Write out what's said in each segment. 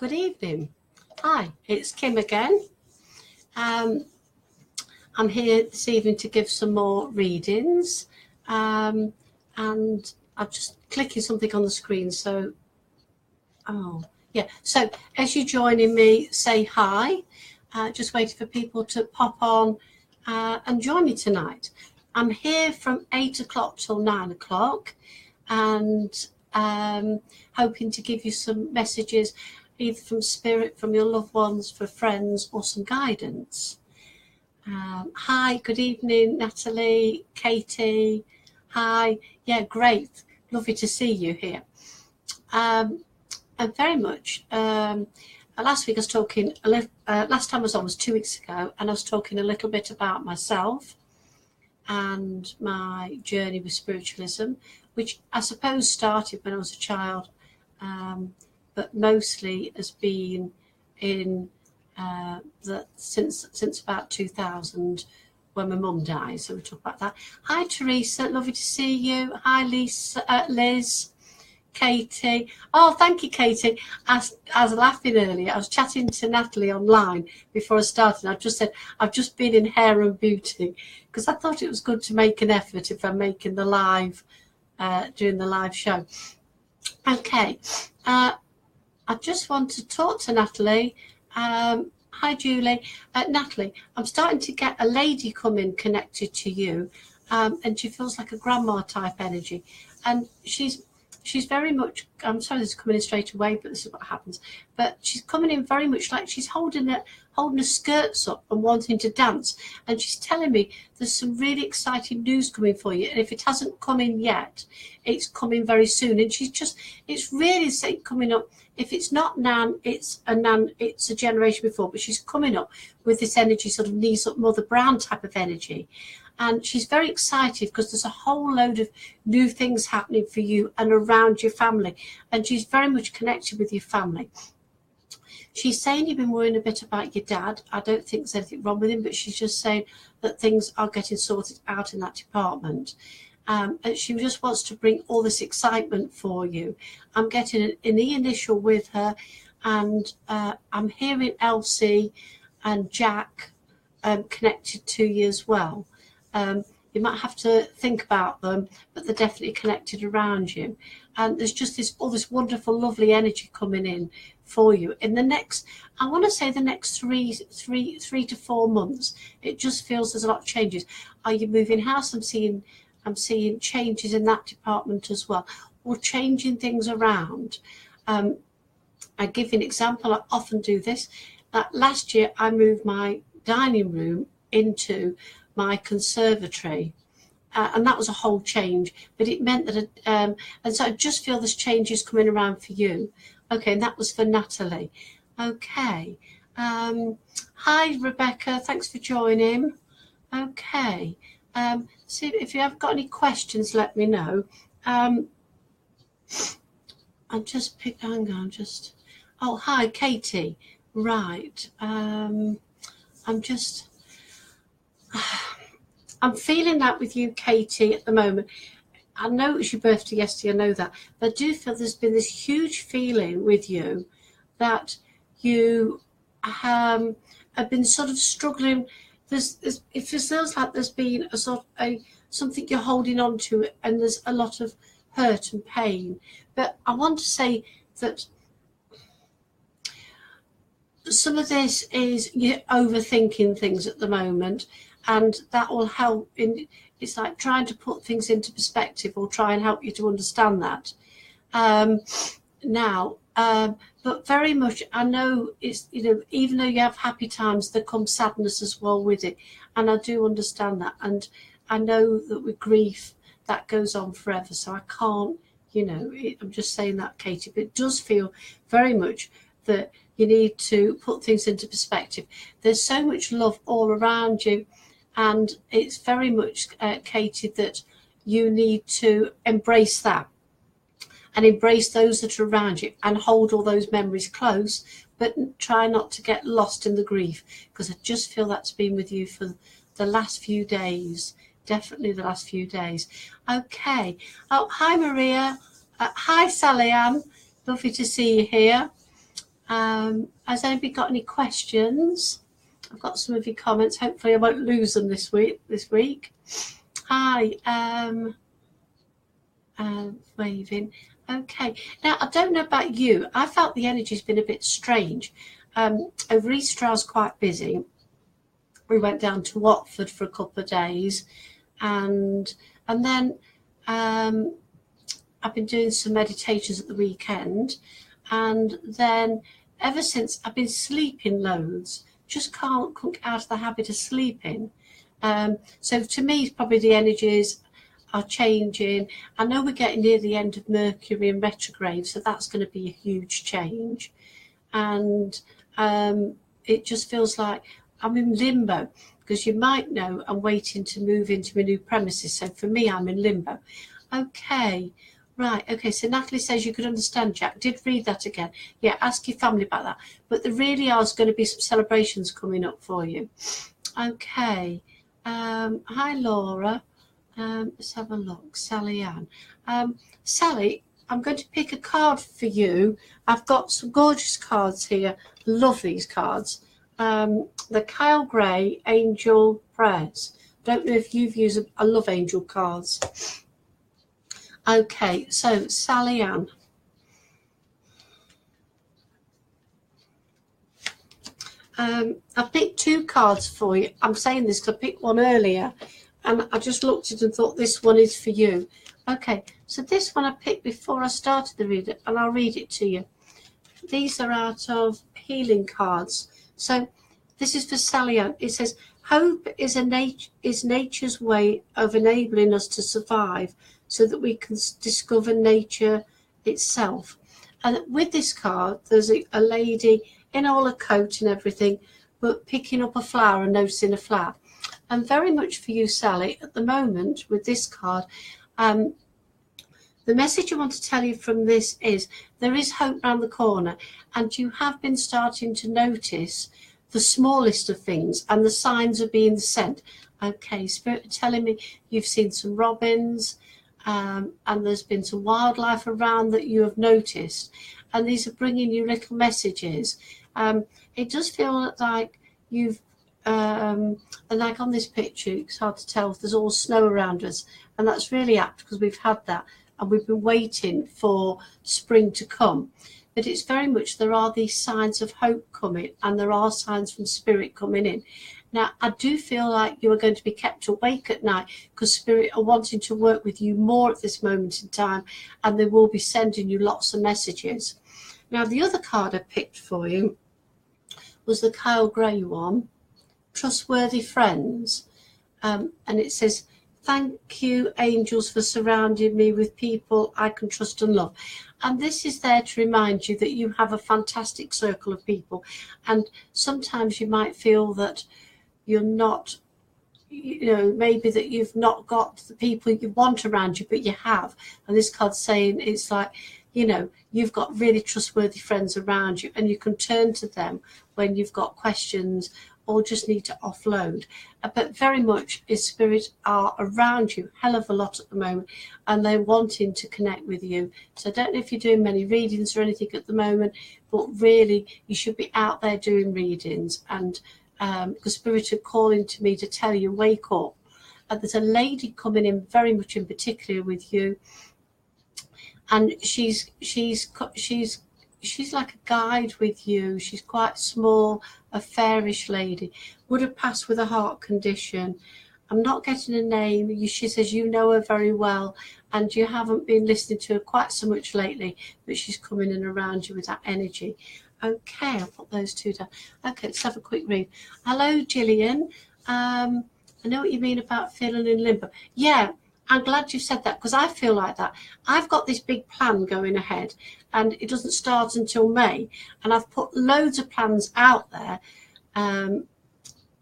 Good evening. Hi, it's Kim again. I'm here this evening to give some more readings, and I'm just clicking something on the screen. So, So as you're joining me, say hi. Just waiting for people to pop on and join me tonight. I'm here from 8 o'clock till 9 o'clock, and hoping to give you some messages, either from spirit, from your loved ones, for friends, or some guidance. Hi, good evening, Natalie, Katie. Hi, yeah, great, lovely to see you here. And very much. Last week I was talking a little. Last time I was on was 2 weeks ago, and I was talking a little bit about myself and my journey with spiritualism, which I suppose started when I was a child, but mostly has been in since about 2000, when my mum died. So we talk about that. Hi, Teresa, lovely to see you. Hi, Lisa, Liz, Katie. Oh, thank you, Katie. I was laughing earlier. I was chatting to Natalie online before I started. I just said I've just been in hair and beauty, because I thought it was good to make an effort if I'm making the live, doing the live show. Okay, I just want to talk to Natalie. Hi, Julie. Natalie, I'm starting to get a lady coming connected to you, and she feels like a grandma type energy, and she's very much, I'm sorry this is coming in straight away, but this is what happens, but she's coming in very much like she's holding her skirts up and wanting to dance, and she's telling me there's some really exciting news coming for you, and if it hasn't come in yet, it's coming very soon. And it's really coming up. If it's not Nan, it's a generation before, but she's coming up with this energy, sort of knees up, Mother Brown type of energy. And she's very excited because there's a whole load of new things happening for you and around your family. And she's very much connected with your family. She's saying you've been worrying a bit about your dad. I don't think there's anything wrong with him, but she's just saying that things are getting sorted out in that department. And she just wants to bring all this excitement for you. I'm getting an E initial with her, and I'm hearing Elsie and Jack connected to you as well. You might have to think about them, but they're definitely connected around you. And there's just all this wonderful, lovely energy coming in for you in the next, I want to say the next three to 4 months. It just feels there's a lot of changes. Are you moving house? I'm seeing changes in that department as well, or changing things around. I give you an example. I often do this. Last year, I moved my dining room into my conservatory, and that was a whole change, but it meant that and so I just feel this change is coming around for you. Okay, and that was for Natalie. Okay, hi Rebecca, thanks for joining. Okay, see if you have got any questions, let me know. Oh, hi Katie. Right, I'm feeling that with you, Katie, at the moment. I know it was your birthday yesterday, I know that, but I do feel there's been this huge feeling with you that you have been sort of struggling. It feels like there's been a sort of something you're holding on to, and there's a lot of hurt and pain. But I want to say that some of this is you're overthinking things at the moment, and that will help. It's like trying to put things into perspective or try and help you to understand that. But very much, I know it's, even though you have happy times, there comes sadness as well with it. And I do understand that. And I know that with grief, that goes on forever. So I can't, I'm just saying that, Katie, but it does feel very much that you need to put things into perspective. There's so much love all around you. And it's very much, Katie, that you need to embrace that and embrace those that are around you and hold all those memories close, but try not to get lost in the grief, because I just feel that's been with you for the last few days, definitely the last few days. Okay. Oh, hi, Maria. Hi, Sally Ann. Lovely to see you here. Has anybody got any questions? I've got some of your comments. Hopefully I won't lose them this week. Hi, waving. Okay, now I don't know about you. I felt the energy's been a bit strange. Over Easter I was quite busy. We went down to Watford for a couple of days, and then I've been doing some meditations at the weekend, and then ever since I've been sleeping loads. Just can't get out of the habit of sleeping. So to me, probably the energies are changing. I know we're getting near the end of Mercury in retrograde, so that's going to be a huge change. And it just feels like I'm in limbo, because you might know I'm waiting to move into my new premises. So for me, I'm in limbo. Okay. Right, okay, so Natalie says you could understand, Jack. Did read that again. Yeah, ask your family about that. But there really are going to be some celebrations coming up for you. Okay. Hi, Laura. Let's have a look. Sally Ann. Sally, I'm going to pick a card for you. I've got some gorgeous cards here. Love these cards. The Kyle Gray Angel Prayers. Don't know if you've used them. I love angel cards. Okay, so Sally Ann. I picked two cards for you. I'm saying this because I picked one earlier, and I just looked at it and thought this one is for you. Okay, so this one I picked before I started the reading, and I'll read it to you. These are out of healing cards. So this is for Sally Ann. It says, hope is nature's way of enabling us to survive, so that we can discover nature itself. And with this card, there's a lady in all her coat and everything, but picking up a flower and noticing a flower. And very much for you, Sally, at the moment with this card, the message I want to tell you from this is there is hope around the corner, and you have been starting to notice the smallest of things, and the signs are being sent. Okay, Spirit are telling me you've seen some robins, and there's been some wildlife around that you have noticed, and these are bringing you little messages. It does feel like you've and like on this picture, it's hard to tell if there's all snow around us, and that's really apt because we've had that and we've been waiting for spring to come. But it's very much there are these signs of hope coming, and there are signs from Spirit coming in. Now, I do feel like you are going to be kept awake at night because Spirit are wanting to work with you more at this moment in time, and they will be sending you lots of messages. Now, the other card I picked for you was the Kyle Gray one, Trustworthy Friends. And it says, thank you, angels, for surrounding me with people I can trust and love. And this is there to remind you that you have a fantastic circle of people. And sometimes you might feel that you're not, maybe that you've not got the people you want around you, but you have. And this card's saying it's like, you've got really trustworthy friends around you, and you can turn to them when you've got questions or just need to offload. But very much is Spirit are around you, hell of a lot at the moment, and they're wanting to connect with you. So I don't know if you're doing many readings or anything at the moment, but really you should be out there doing readings. And because Spirit are calling to me to tell you, wake up. There's a lady coming in very much in particular with you, and she's like a guide with you. She's quite small, a fairish lady. Would have passed with a heart condition. I'm not getting a name. She says you know her very well, and you haven't been listening to her quite so much lately, but she's coming in around you with that energy. Okay, I'll put those two down. Okay, let's have a quick read. Hello, Gillian. I know what you mean about feeling in limbo. Yeah, I'm glad you said that, because I feel like that. I've got this big plan going ahead, and it doesn't start until May, and I've put loads of plans out there, and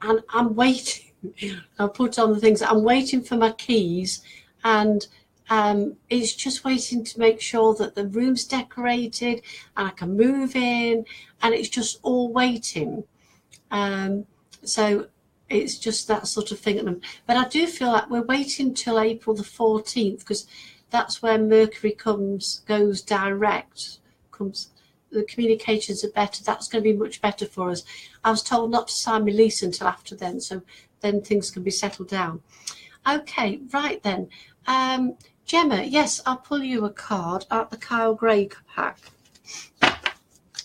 I'm waiting. I'll put on the things. I'm waiting for my keys, and it's just waiting to make sure that the room's decorated and I can move in, and it's just all waiting. So it's just that sort of thing. But I do feel like we're waiting till April the 14th, because that's where Mercury goes direct, comes the communications are better, that's going to be much better for us. I was told not to sign my lease until after then, so then things can be settled down. Okay, right then. Gemma, yes, I'll pull you a card out the Kyle Gray pack.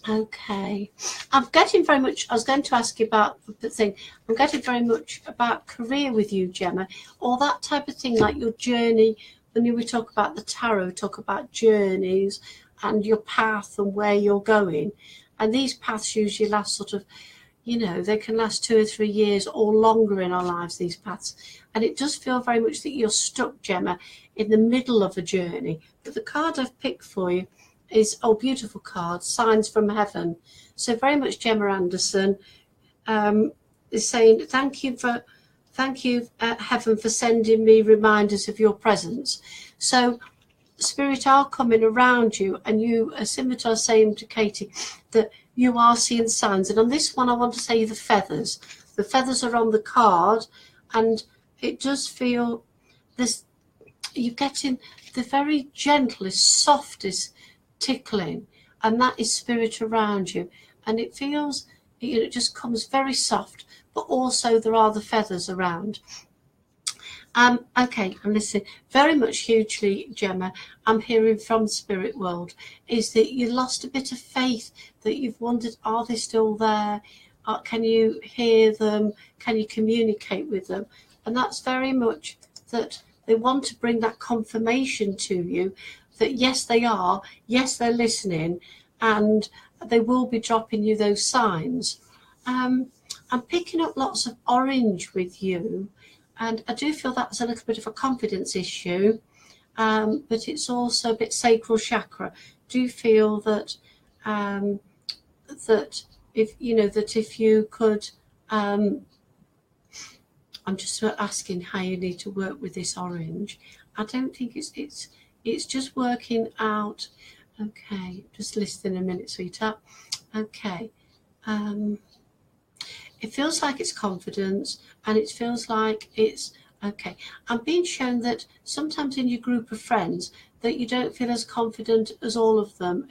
Okay, I'm getting very much, I was going to ask you about the thing, I'm getting very much about career with you, Gemma, or that type of thing, like your journey. When we talk about the tarot, talk about journeys and your path and where you're going. And these paths usually last sort of, you know, they can last 2 or 3 years or longer in our lives, these paths. And it does feel very much that you're stuck, Gemma, in the middle of a journey. But the card I've picked for you is, oh, beautiful card, Signs from Heaven. So very much Gemma Anderson is saying, thank you, Heaven, for sending me reminders of your presence. So Spirit are coming around you, and you, as Scimitar saying to Katie, that you are seeing signs. And on this one, I want to say the feathers. The feathers are on the card, and it does feel this, you're getting the very gentlest, softest tickling, and that is Spirit around you. And it feels, you know, it just comes very soft, but also there are the feathers around. Okay, I'm listening very much hugely, Gemma. I'm hearing from Spirit World is that you lost a bit of faith, that you've wondered, are they still there? Can you hear them? Can you communicate with them? And that's very much that they want to bring that confirmation to you that yes, they are, yes, they're listening, and they will be dropping you those signs. I'm picking up lots of orange with you. And I do feel that's a little bit of a confidence issue, but it's also a bit sacral chakra. Do feel that that if you know that if you could, I'm just asking how you need to work with this orange. I don't think it's just working out. Okay, just listen a minute, sweetheart. Okay. It feels like it's confidence, and it feels like it's okay. I'm being shown that sometimes in your group of friends that you don't feel as confident as all of them,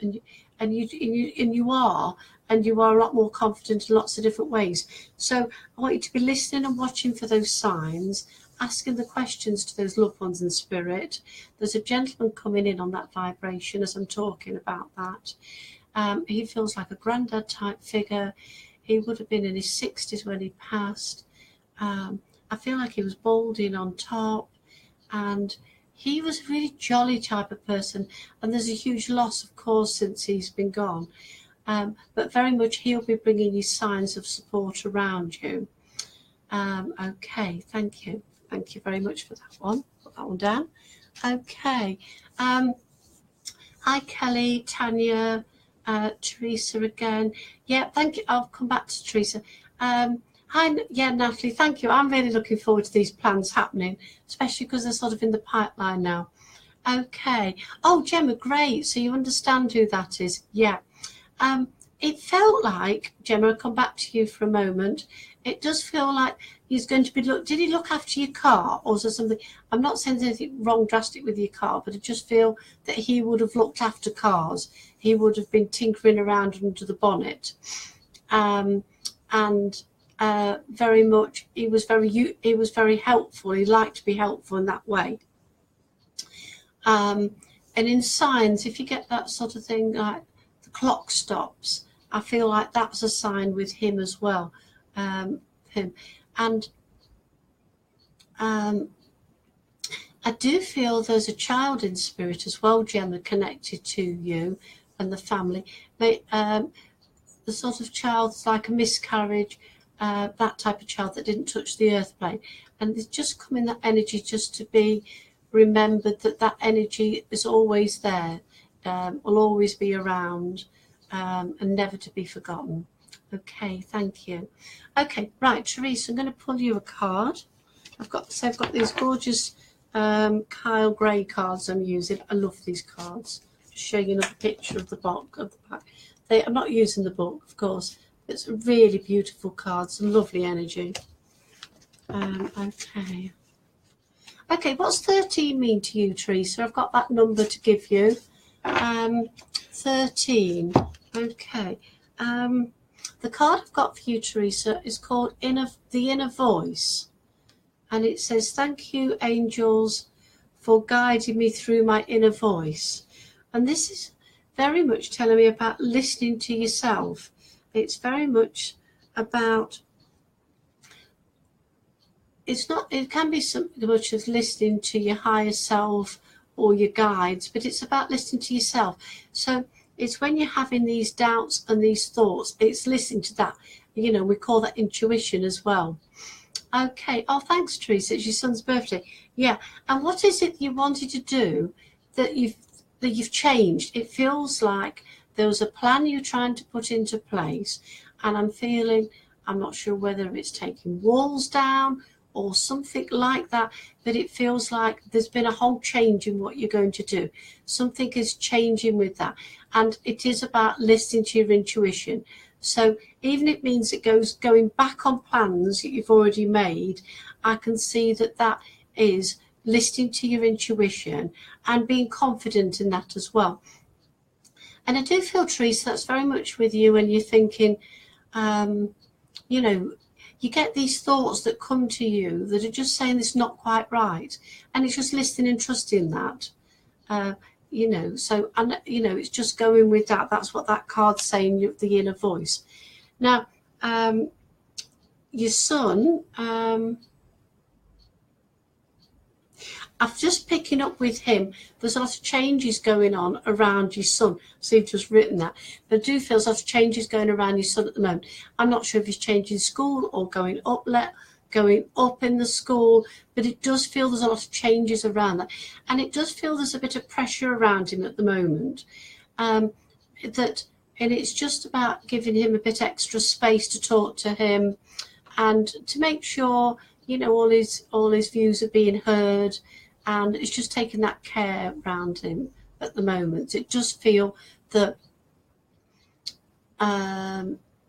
and you are a lot more confident in lots of different ways. So I want you to be listening and watching for those signs, asking the questions to those loved ones in spirit. There's a gentleman coming in on that vibration as I'm talking about that. He feels like a granddad type figure. He would have been in his 60s when he passed. I feel like he was balding on top, and he was a really jolly type of person. And there's a huge loss, of course, since he's been gone. But very much he'll be bringing you signs of support around you. Okay, thank you. Thank you very much for that one. Put that one down. Okay. Hi, Kelly, Tanya. Teresa again. Yeah, thank you. I'll come back to Teresa. Hi, yeah, Natalie, thank you. I'm really looking forward to these plans happening, especially because they're sort of in the pipeline now. Okay. Oh, Gemma, great. So you understand who that is. Yeah. It felt like, Gemma, I'll come back to you for a moment. It does feel like he's going to be did he look after your car, or is there something? I'm not saying there's anything wrong drastic with your car, but I just feel that he would have looked after cars. He would have been tinkering around under the bonnet, and very much he was very helpful. He liked to be helpful in that way. And in signs, if you get that sort of thing, like the clock stops, I feel like that's a sign with him as well. Him, and I do feel there's a child in spirit as well, Gemma, connected to you and the family. The sort of child like a miscarriage, that type of child that didn't touch the earth plane, and there's just coming that energy just to be remembered, that energy is always there, will always be around, and never to be forgotten. Okay, thank you. Okay, right, Teresa, I'm going to pull you a card. I've got these gorgeous Kyle Gray cards I'm using. I love these cards. Just show you another picture of the book of the pack. I'm not using the book, of course. It's really beautiful cards, some lovely energy. Okay. Okay, what's 13 mean to you, Teresa? I've got that number to give you. 13. Okay. The card I've got for you, Teresa, is called The Inner Voice. And it says, thank you, angels, for guiding me through my inner voice. And this is very much telling me about listening to yourself. It's very much about, it can be something much as listening to your higher self or your guides, but it's about listening to yourself. So it's when you're having these doubts and these thoughts, it's listening to that. You know, we call that intuition as well. Okay. Oh, thanks, Teresa. It's your son's birthday. Yeah. And what is it you wanted to do that you've changed? It feels like there was a plan you're trying to put into place, and I'm not sure whether it's taking walls down or something like that, but it feels like there's been a whole change in what you're going to do. Something is changing with that. And it is about listening to your intuition. So even if it means it going back on plans that you've already made, I can see that is listening to your intuition and being confident in that as well. And I do feel, Teresa, that's very much with you when you're thinking, you know, you get these thoughts that come to you that are just saying it's not quite right. And it's just listening and trusting that. You know, so, and you know, it's just going with that. That's what that card's saying, the inner voice. Now, your son, I've just picking up with him, there's a lot of changes going on around your son. So you've just written that. But I do feel there's a lot of changes going around your son at the moment. I'm not sure if he's changing school or going up in the school, but it does feel there's a lot of changes around that. And it does feel there's a bit of pressure around him at the moment. And it's just about giving him a bit extra space to talk to him and to make sure, you know, all his views are being heard. And it's just taking that care around him at the moment. It does feel that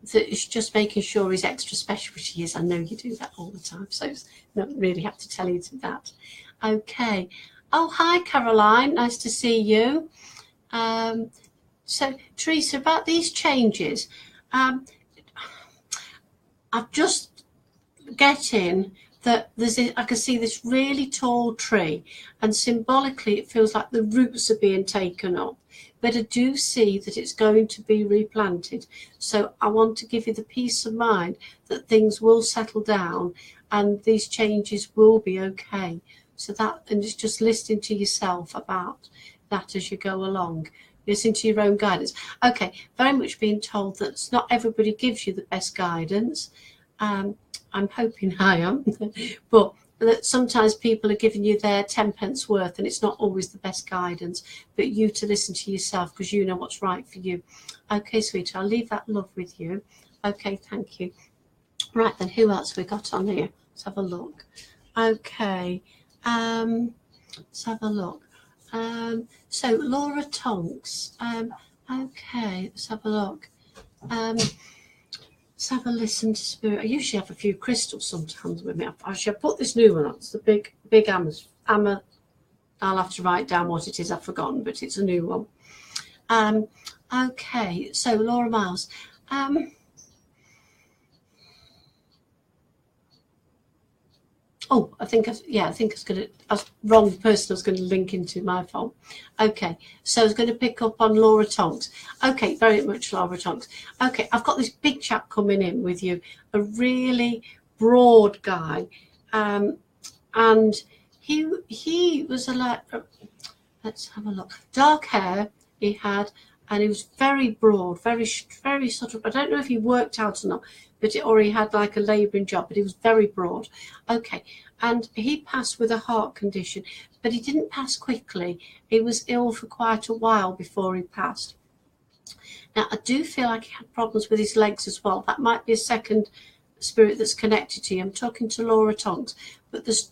that it's just making sure he's extra special, which he is. I know you do that all the time, so I don't really have to tell you that. Okay. Oh, hi, Caroline. Nice to see you. So, Teresa, about these changes, I'm just getting that I can see this really tall tree, and symbolically it feels like the roots are being taken up. But I do see that it's going to be replanted. So I want to give you the peace of mind that things will settle down and these changes will be okay. So that, and it's just listening to yourself about that as you go along. Listen to your own guidance. Okay, very much being told that not everybody gives you the best guidance. I'm hoping I am, but that sometimes people are giving you their 10 pence worth and it's not always the best guidance, but you to listen to yourself because you know what's right for you. Okay, sweetie, I'll leave that love with you. Okay, thank you. Right then, who else we got on here? Let's have a look. Okay, let's have a look. So Laura Tonks. Okay, let's have a look. Let's have a listen to spirit. I usually have a few crystals sometimes with me. Actually, I put this new one on. It's the big Amma. I'll have to write down what it is. I've forgotten, but it's a new one. Okay, so Laura Miles. Oh, I think I was wrong person I was going to link into my phone. Okay, so I was going to pick up on Laura Tonks. Okay, very much Laura Tonks. Okay, I've got this big chap coming in with you, a really broad guy, and he was let's have a look. Dark hair he had, and he was very broad, very sort of, I don't know if he worked out or not, or he had like a labouring job, but he was very broad. Okay, and he passed with a heart condition, but he didn't pass quickly. He was ill for quite a while before he passed. Now, I do feel like he had problems with his legs as well. That might be a second spirit that's connected to you. I'm talking to Laura Tonks, but there's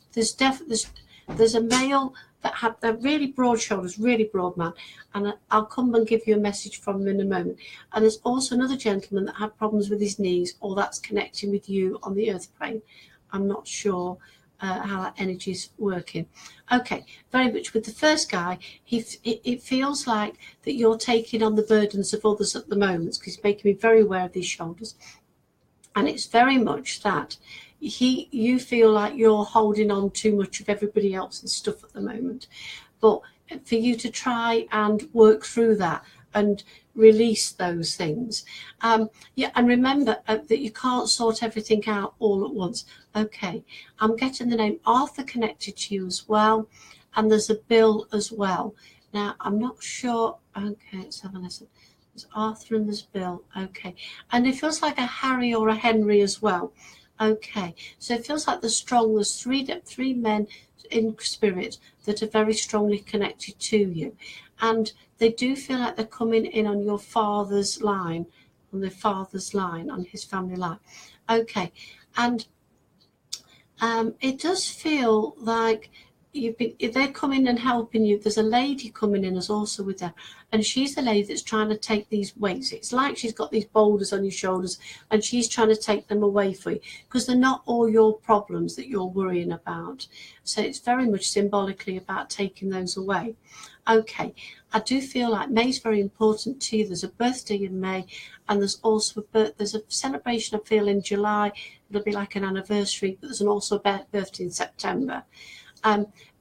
a male that had the really broad shoulders, really broad man, and I'll come and give you a message from him in a moment. And there's also another gentleman that had problems with his knees, or that's connecting with you on the earth plane. I'm not sure. how that energy is working. Okay, very much with the first guy, it feels like that you're taking on the burdens of others at the moment, because he's making me very aware of these shoulders. And it's very much that you feel like you're holding on too much of everybody else's stuff at the moment. But for you to try and work through that and release those things. Yeah, and remember that you can't sort everything out all at once. Okay, I'm getting the name Arthur connected to you as well, and there's a Bill as well. Now, I'm not sure. Okay, let's have a listen. There's Arthur and there's Bill. Okay, and it feels like a Harry or a Henry as well. Okay, so it feels like there's three men in spirit that are very strongly connected to you, and they do feel like they're coming in on your father's line, on his family line. Okay, and it does feel like they're coming and helping you. There's a lady coming in as also with them, and she's the lady that's trying to take these weights. It's like she's got these boulders on your shoulders and she's trying to take them away for you, because they're not all your problems that you're worrying about. So it's very much symbolically about taking those away. Okay, I do feel like May's very important to you. There's a birthday in May, and there's also there's a celebration I feel in July. It'll be like an anniversary, but there's also a birthday in September.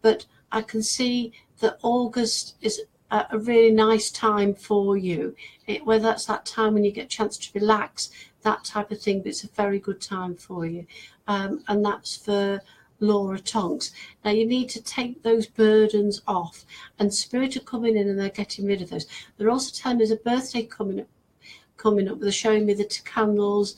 But I can see that August is a really nice time for you, whether that's that time when you get a chance to relax, that type of thing, but it's a very good time for you. And that's for Laura Tonks. Now you need to take those burdens off, and spirit are coming in and they're getting rid of those. They're also telling me there's a birthday coming up. They're showing me the candles,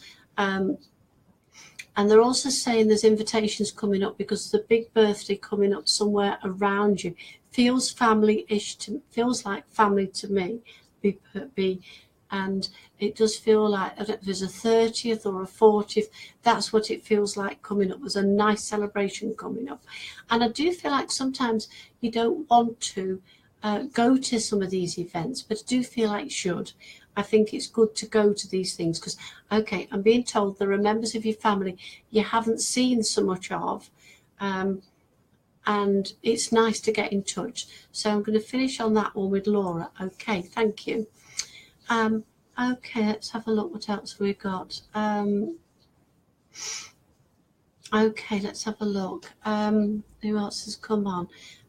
and they're also saying there's invitations coming up, because the big birthday coming up somewhere around you feels family-ish, feels like family to me. And it does feel like there's a 30th or a 40th. That's what it feels like coming up. There's a nice celebration coming up. And I do feel like sometimes you don't want to go to some of these events, but I do feel like you should. I think it's good to go to these things because, okay, I'm being told there are members of your family you haven't seen so much of, and it's nice to get in touch. So I'm going to finish on that one with Laura. Okay, thank you. Okay, let's have a look what else we've got. Okay, let's have a look. Who else has come on?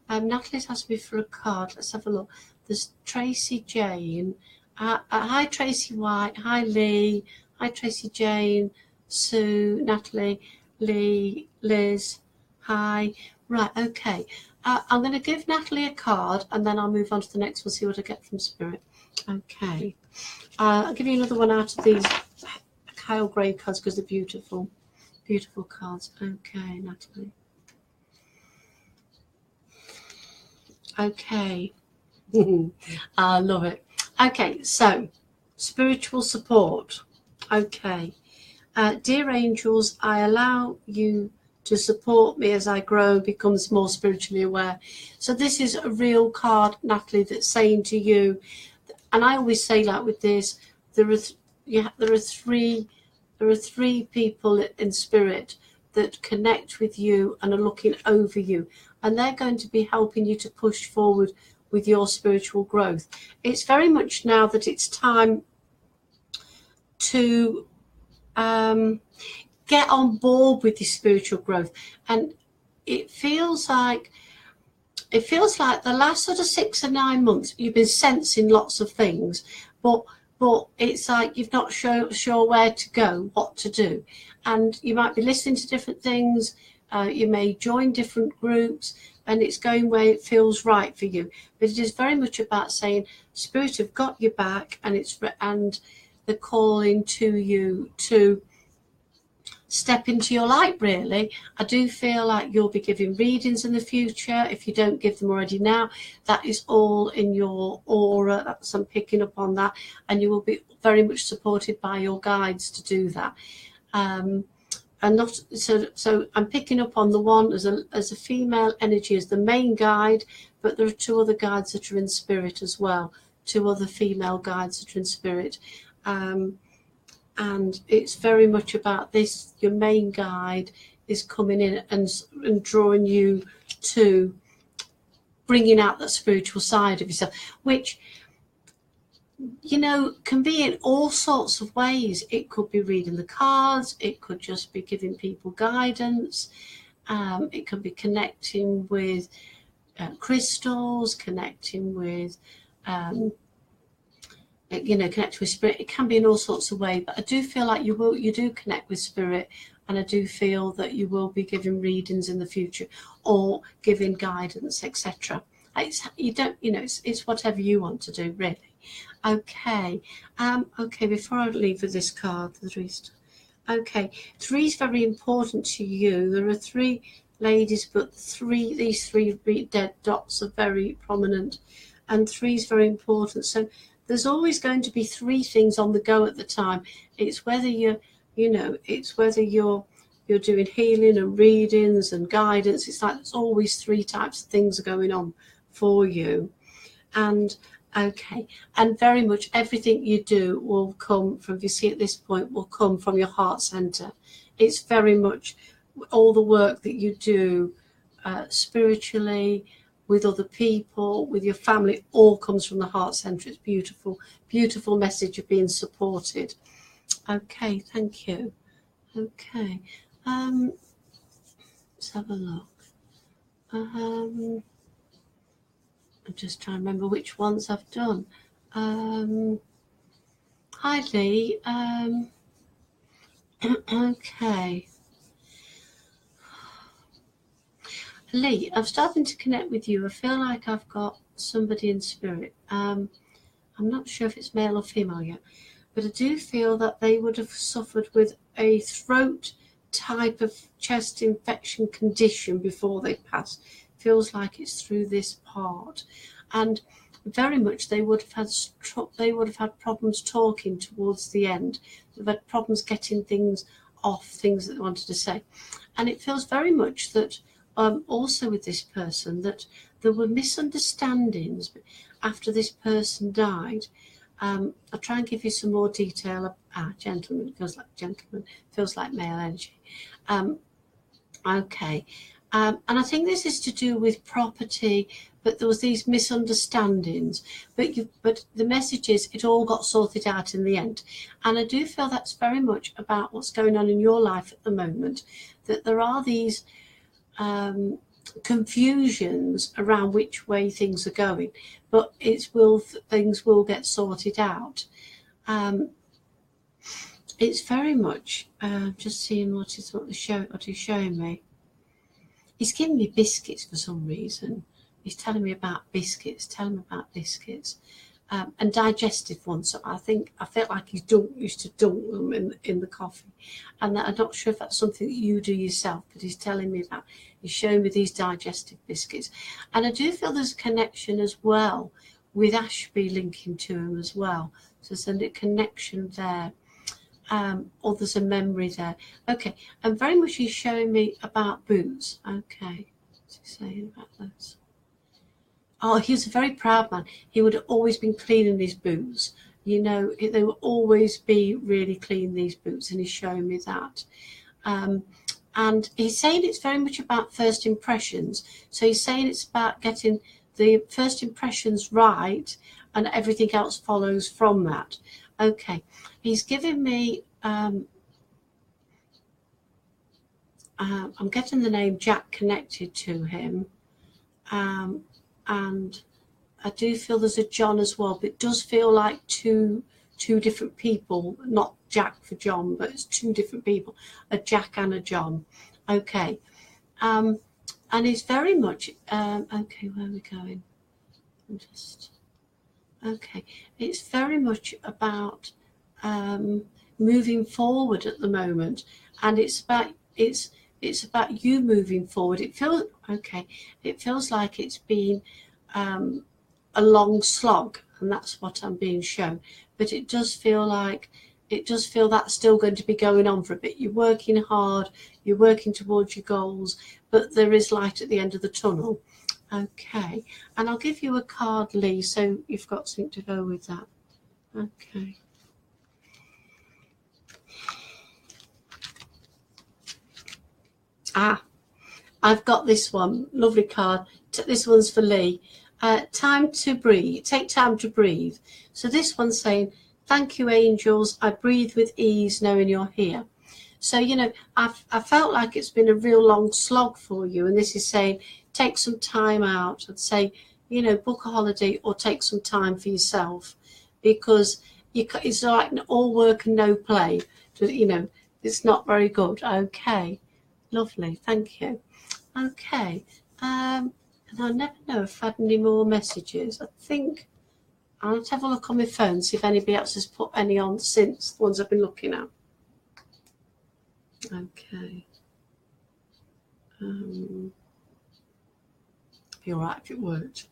Natalie's asked me for a card. Let's have a look. There's Tracy Jane. Hi Tracy White, hi Lee, hi Tracy Jane, Sue, Natalie, Lee, Liz, hi. Right, okay. I'm going to give Natalie a card and then I'll move on to the next one, see what I get from Spirit. Okay. I'll give you another one out of these Kyle Gray cards because they're beautiful. Beautiful cards. Okay, Natalie. Okay. I love it. Okay, so spiritual support. Okay. Dear angels, I allow you to support me as I grow and becomes more spiritually aware. So this is a real card, Natalie, that's saying to you, and I always say like with this, there are three people in spirit that connect with you and are looking over you, and they're going to be helping you to push forward with your spiritual growth. It's very much now that it's time to get on board with this spiritual growth, and it feels like the last sort of 6 or 9 months you've been sensing lots of things, but it's like you've not sure where to go, what to do, and you might be listening to different things. You may join different groups, and it's going where it feels right for you. But it is very much about saying, Spirit have got your back, and they're calling to you to step into your light, really. I do feel like you'll be giving readings in the future. If you don't give them already now, that is all in your aura. That's, I'm picking up on that. And you will be very much supported by your guides to do that. And not so I'm picking up on the one as a female energy as the main guide, but there are 2 other guides that are in spirit as well, 2 other female guides that are in spirit, and it's very much about this. Your main guide is coming in and drawing you to bringing out that spiritual side of yourself, which, you know, can be in all sorts of ways. It could be reading the cards, it could just be giving people guidance, it could be connecting with crystals, connecting with you know, connect with spirit. It can be in all sorts of ways, but I do feel like you do connect with spirit, and I do feel that you will be giving readings in the future or giving guidance, etc. You don't, you know, it's whatever you want to do, really. Okay, okay. Before I leave with this card, the three. Okay, 3 is very important to you. There are 3 ladies, but these three dead dots are very prominent, and 3 is very important. So there's always going to be 3 things on the go at the time. It's whether you're doing healing and readings and guidance. It's like there's always 3 types of things going on for you. And okay, and very much everything you do will come from, if you see at this point, will come from your heart center. It's very much all the work that you do spiritually, with other people, with your family, all comes from the heart center. It's beautiful, beautiful message of being supported. Okay, thank you. Okay, let's have a look. I'm just trying to remember which ones I've done. Hi Lee. Okay. Lee, I'm starting to connect with you. I feel like I've got somebody in spirit. I'm not sure if it's male or female yet, but I do feel that they would have suffered with a throat type of chest infection condition before they passed. Feels like it's through this part, and very much they would have had problems talking towards the end. They've had problems getting things off, things that they wanted to say, and it feels very much that also with this person that there were misunderstandings after this person died. I'll try and give you some more detail. Gentleman, feels like male energy. Okay. And I think this is to do with property, but there was these misunderstandings. But the message is it all got sorted out in the end. And I do feel that's very much about what's going on in your life at the moment, that there are these confusions around which way things are going, but things will get sorted out. It's very much just seeing what he's showing me. He's giving me biscuits for some reason. He's telling me about biscuits, and digestive ones. So I felt like he used to dunk them in the coffee, and I'm not sure if that's something that you do yourself, but he's telling me about. He's showing me these digestive biscuits, and I do feel there's a connection as well with Ashby linking to him as well. So there's a connection there, or there's a memory there. Okay, and very much he's showing me about boots. Okay, what's he saying about those? Oh, he was a very proud man. He would have always been cleaning his boots. You know, they would always be really clean, these boots, and he's showing me that. And he's saying it's very much about first impressions. So he's saying it's about getting the first impressions right, and everything else follows from that. Okay, he's giving me, I'm getting the name Jack connected to him. And I do feel there's a John as well, but it does feel like two different people, not Jack for John, but it's 2 different people, a Jack and a John. Okay, and it's very much okay. Where are we going? Okay, it's very much about moving forward at the moment, and it's about you moving forward. It feels like it's been a long slog, and that's what I'm being shown. But it does feel that's still going to be going on for a bit. You're working hard, you're working towards your goals, but there is light at the end of the tunnel. Okay, and I'll give you a card, Lee, so you've got something to go with that. Okay. I've got this one. Lovely card. This one's for Lee. Time to breathe. Take time to breathe. So this one's saying, thank you, angels. I breathe with ease knowing you're here. So, you know, I felt like it's been a real long slog for you. And this is saying, take some time out. I'd say, you know, book a holiday or take some time for yourself, because it's like all work and no play. You know, it's not very good. Okay. Lovely. Thank you. Okay. And I never know if I've had any more messages. I think I'll have to have a look on my phone, see if anybody else has put any on since the ones I've been looking at. Okay. Be all right if it worked.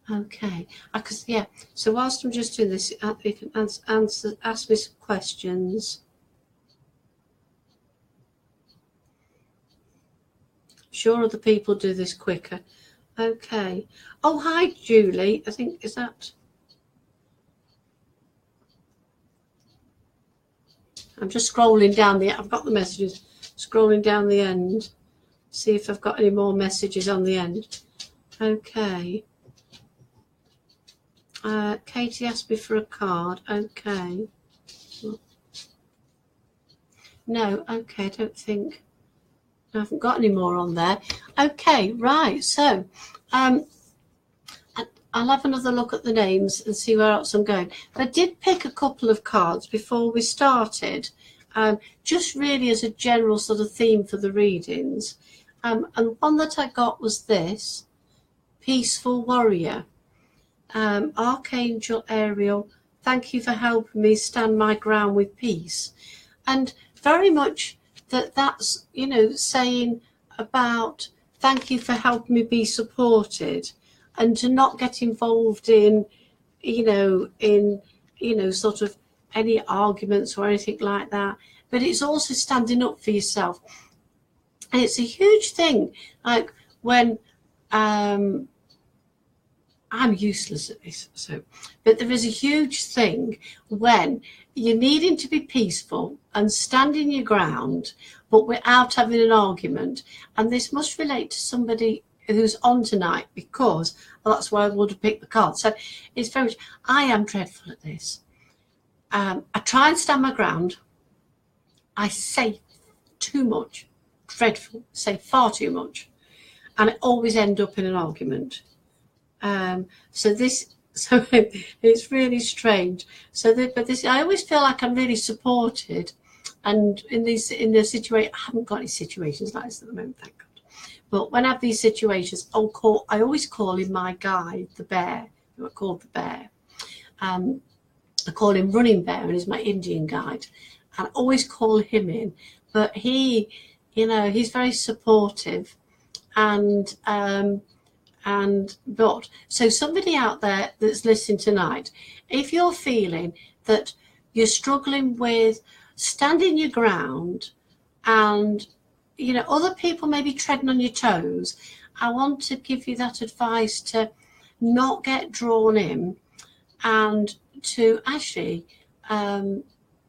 Okay, because yeah. So whilst I'm just doing this, you can ask me some questions. Sure, other people do this quicker. Okay. Oh, hi, Julie. I think is that. I'm just scrolling down the. I've got the messages. Scrolling down the end. See if I've got any more messages on the end. Okay. Katie asked me for a card. Okay. No, okay, I don't think. I haven't got any more on there. Okay, right. So I'll have another look at the names and see where else I'm going. I did pick a couple of cards before we started, just really as a general sort of theme for the readings. And one that I got was this, Peaceful Warrior. Archangel Ariel, thank you for helping me stand my ground with peace. And very much that's, you know, saying about thank you for helping me be supported, and to not get involved in, sort of any arguments or anything like that. But it's also standing up for yourself. And it's a huge thing, like when I'm useless at this, but there is a huge thing when you're needing to be peaceful and standing your ground, but without having an argument. And this must relate to somebody who's on tonight, because that's why I would have picked the card. So it's very much, I am dreadful at this. I try and stand my ground. I say too much, dreadful, say far too much, and I always end up in an argument. So it's really strange. But I always feel like I'm really supported, and in the situation, I haven't got any situations like this at the moment, thank God. But when I have these situations, I always call him my guide, the bear. Who I call the bear. I call him Running Bear, and he's my Indian guide. And I always call him in, but he, he's very supportive, but so somebody out there that's listening tonight, if you're feeling that you're struggling with standing your ground, and other people may be treading on your toes, I want to give you that advice to not get drawn in and to actually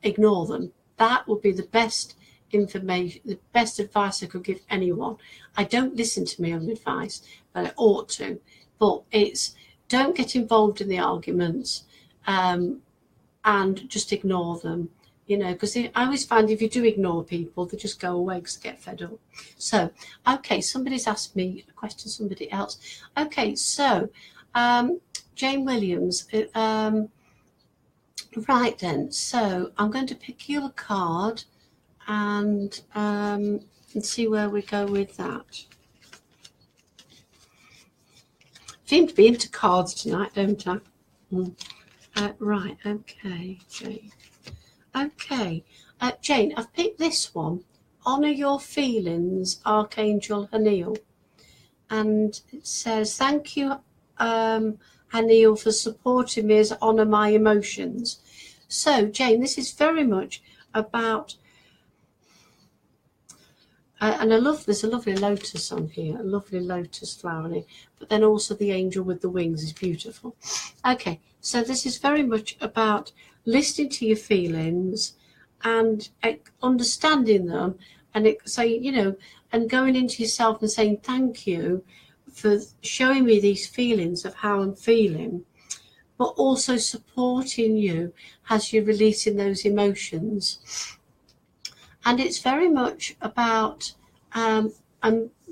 ignore them. That would be the best information, the best advice I could give anyone. I don't listen to my own advice, but I ought to. But it's, don't get involved in the arguments, and just ignore them, because I always find if you do ignore people, they just go away because they get fed up. So, okay, somebody's asked me a question, somebody else. Okay, so Jane Williams, right then, so I'm going to pick you a card and see where we go with that. Seem to be into cards tonight, don't I? Right, okay, Jane. Okay, Jane, I've picked this one. Honour your feelings, Archangel Haniel. And it says, thank you, Haniel, for supporting me as I honour my emotions. So, Jane, this is very much about And I love, there's a lovely lotus on here, a lovely lotus flowering, but then also the angel with the wings is beautiful. Okay, so this is very much about listening to your feelings and understanding them, and saying, you know, and going into yourself and saying thank you for showing me these feelings of how I'm feeling, but also supporting you as you're releasing those emotions. And it's very much about, and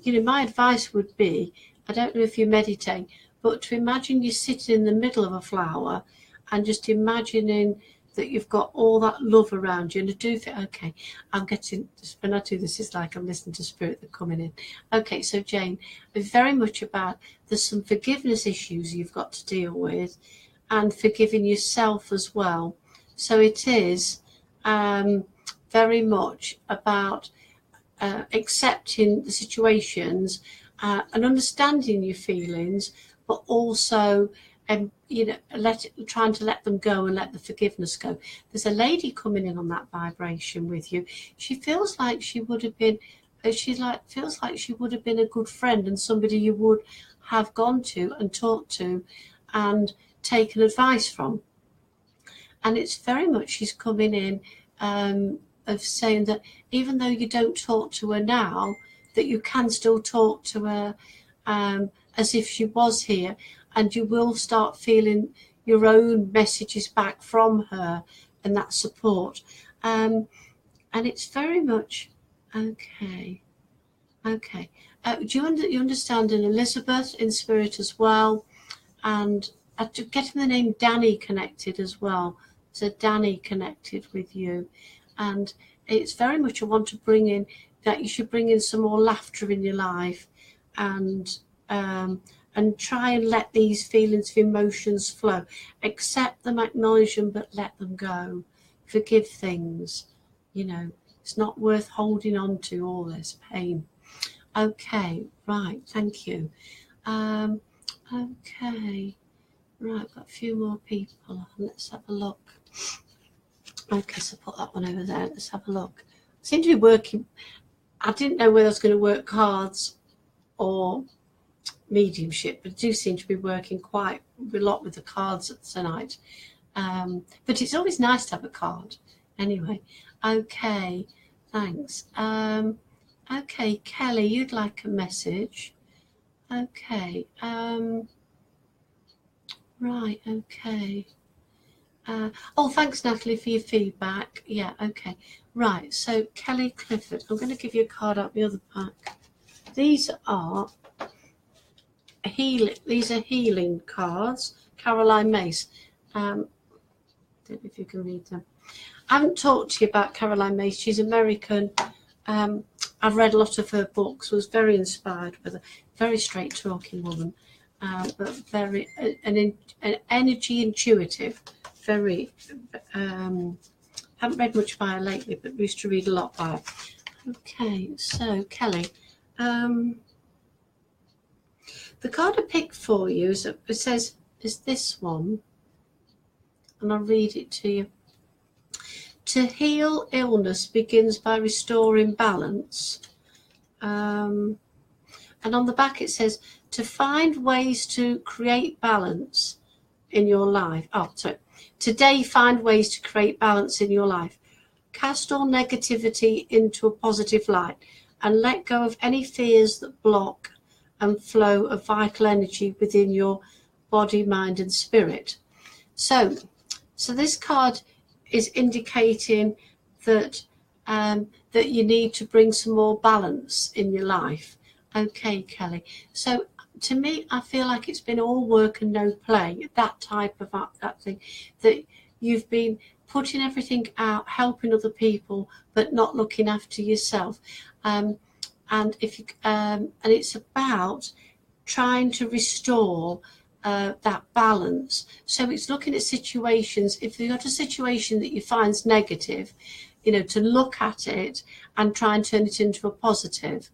you know, my advice would be, I don't know if you meditate, but to imagine you're sitting in the middle of a flower and just imagining that you've got all that love around you. And I do think, okay, I'm getting, when I do this, it's like I'm listening to spirit that coming in. Okay, so Jane, it's very much about, there's some forgiveness issues you've got to deal with, and forgiving yourself as well. So it is very much about accepting the situations and understanding your feelings, but also you know, trying to let them go and let the forgiveness go. There's a lady coming in on that vibration with you. She feels like she would have been, feels like she would have been a good friend and somebody you would have gone to and talked to and taken advice from. And it's very much, she's coming in of saying that even though you don't talk to her now, that you can still talk to her as if she was here, and you will start feeling your own messages back from her and that support. And it's very much, okay. Do you understand an Elizabeth in spirit as well? And getting the name Danny connected as well. So Danny connected with you. And it's very much I want to bring in that you should bring in some more laughter in your life, and try and let these feelings of emotions flow. Accept them, acknowledge them, but let them go. Forgive things. You know, it's not worth holding on to all this pain. Okay, right, thank you. Okay, right, I've got a few more people. Let's have a look. Okay, so put that one over there. Let's have a look. I seem to be working. I didn't know whether I was going to work cards or mediumship, but I do seem to be working quite a lot with the cards tonight. But it's always nice to have a card. Anyway, okay, thanks. Okay, Kelly, you'd like a message. Okay, right, okay. Oh, thanks, Natalie, for your feedback. Yeah, okay. Right, so Kelly Clifford, I'm going to give you a card out the other pack. These are healing cards. Caroline Mace. Don't know if you can read them. I haven't talked to you about Caroline Mace. She's American. I've read a lot of her books. Was very inspired with her. Very straight talking woman, but very an energy intuitive. Very. Haven't read much by her lately, but used to read a lot by her. Okay, so Kelly. The card I picked for you is this one, and I'll read it to you. To heal illness begins by restoring balance. And on the back it says, to find ways to create balance in your life. Oh, sorry. Today, find ways to create balance in your life. Cast all negativity into a positive light and let go of any fears that block and flow of vital energy within your body, mind and spirit. So this card is indicating that that you need to bring some more balance in your life. Okay, Kelly. So to me, I feel like it's been all work and no play, that type of that thing, that you've been putting everything out, helping other people, but not looking after yourself. And if you, and it's about trying to restore that balance. So it's looking at situations. If you've got a situation that you find negative, you know, to look at it and try and turn it into a positive.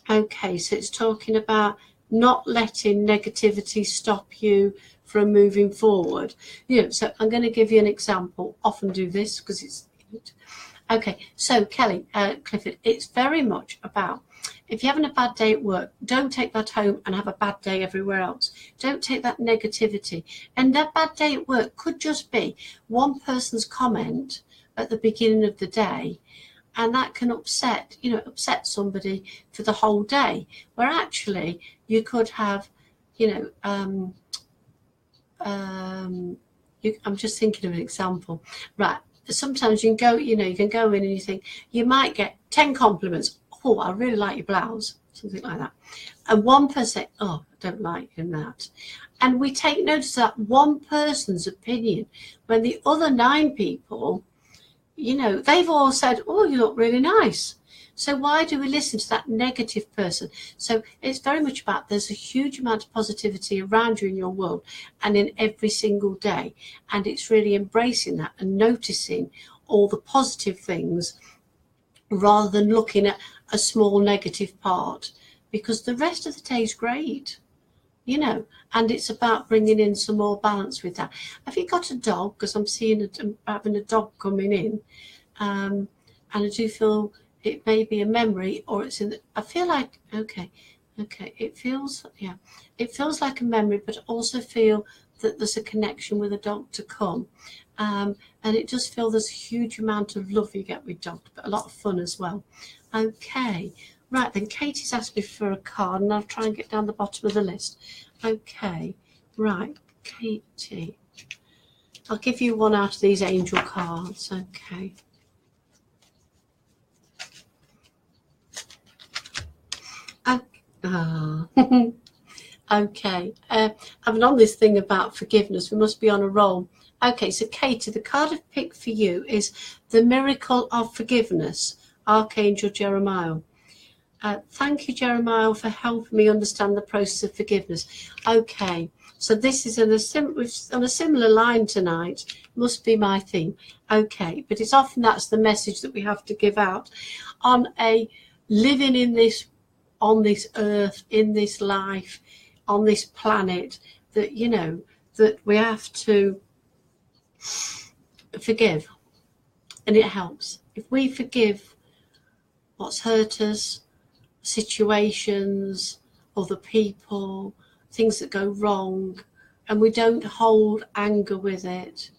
Okay, so it's talking about not letting negativity stop you from moving forward. You know, so I'm going to give you an example. Often do this because it's, Okay, so Kelly, Clifford, it's very much about, if you're having a bad day at work, don't take that home and have a bad day everywhere else. Don't take that negativity. And that bad day at work could just be one person's comment at the beginning of the day, and that can upset somebody for the whole day, where actually you could have, I'm just thinking of an example. Right. Sometimes you can go in and you think, you might get 10 compliments. Oh, I really like your blouse, something like that. And one person, oh, I don't like you in that. And we take notice of that one person's opinion, when the other 9 people, they've all said, oh, you look really nice. So why do we listen to that negative person? So it's very much about, there's a huge amount of positivity around you in your world and in every single day. And it's really embracing that and noticing all the positive things rather than looking at a small negative part, because the rest of the day is great, and it's about bringing in some more balance with that. Have you got a dog? Because I'm having a dog coming in, and I do feel it may be a memory, or it's I feel like, okay, it feels like a memory, but also feel that there's a connection with a dog to come. And it does feel there's a huge amount of love you get with dogs, but a lot of fun as well. Okay, right then, Katie's asked me for a card, and I'll try and get down the bottom of the list. Okay, right, Katie, I'll give you one out of these angel cards. Okay. Okay, I've been on this thing about forgiveness. We must be on a roll. Okay, so Katie, the card I've picked for you is the Miracle of Forgiveness, Archangel Jeremiah. Thank you, Jeremiah, for helping me understand the process of forgiveness. Okay, so this is on a similar line tonight. Must be my theme. Okay, but it's often that's the message that we have to give out on a living in this, on this earth, in this life, on this planet, that that we have to forgive. And it helps if we forgive what's hurt us, situations, other people, things that go wrong, and we don't hold anger with it,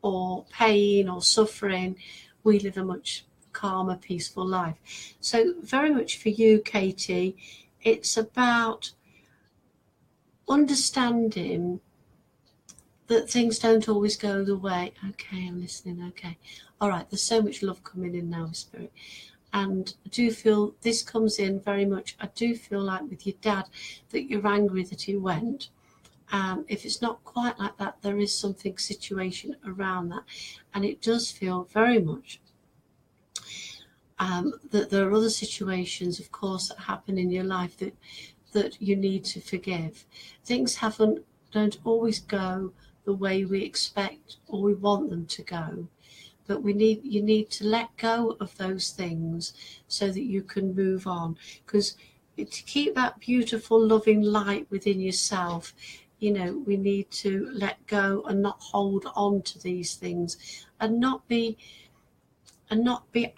or pain or suffering. We live a much calmer, peaceful life. So very much for you, Katie, it's about understanding that things don't always go the way. Okay, I'm listening. Okay, all right, there's so much love coming in now, Spirit. And I do feel this comes in very much. I do feel like with your dad that you're angry that he went. If it's not quite like that, there is something situation around that. And it does feel very much that there are other situations, of course, that happen in your life that you need to forgive. Things don't always go the way we expect or we want them to go. But you need to let go of those things so that you can move on. Because to keep that beautiful, loving light within yourself, we need to let go and not hold on to these things and not be